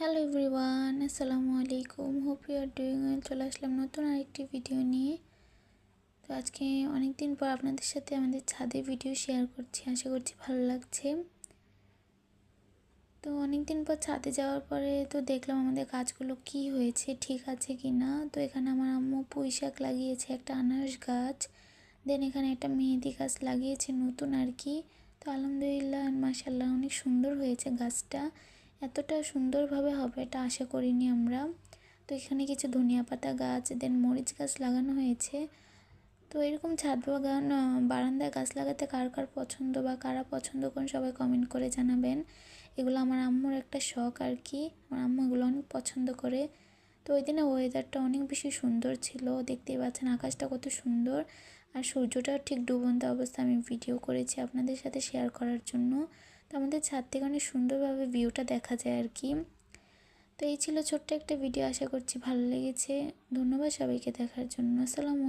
Hello everyone, আসসালামু আলাইকুম। Hope you are doing well. চলে আসলাম নতুন আরেকটি ভিডিও নিয়ে। তো আজকে অনেক দিন পর আপনাদের সাথে আমাদের ছাদে ভিডিও শেয়ার করছি, আশা করছি ভালো লাগছে। তো অনেক দিন পর ছাদে যাওয়ার পরে তো দেখলাম আমাদের গাছগুলো কি হয়েছে, ঠিক আছে কি না। তো এখানে আমার আম্মু পুঁই শাক লাগিয়েছে, একটা আনারস গাছ, দেন এখানে একটা মেহেদি গাছ লাগিয়েছে নতুন আর কি। তো আলহামদুলিল্লাহ মাশাআল্লাহ অনেক সুন্দর হয়েছে গাছটা। এতটা সুন্দরভাবে হবে এটা আশা করিনি আমরা। তো এখানে কিছু ধনিয়া পাতা গাছ, দেন মরিচ গাছ লাগানো হয়েছে। তো এরকম ছাদ বাগান বারান্দায় গাছ লাগাতে কার কার পছন্দ বা কারা পছন্দ করেন সবাই কমেন্ট করে জানাবেন। এগুলো আমার আম্মুর একটা শখ আর কি, আমার আম্মু এগুলো অনেক পছন্দ করে। তো ওই দিনে ওয়েদারটা অনেক বেশি সুন্দর ছিল, দেখতেই পাচ্ছেন আকাশটা কত সুন্দর। আর সূর্যটা ঠিক ডুবন্ত অবস্থা আমি ভিডিও করেছি আপনাদের সাথে শেয়ার করার জন্য। তো আমাদের ছাদ থেকে অনেক সুন্দরভাবে ভিউটা দেখা যায় আর কি। তো এই ছিল ছোট্ট একটা ভিডিও, আশা করছি ভালো লেগেছে। ধন্যবাদ সবাইকে দেখার জন্য। আসসালামু আলাইকুম।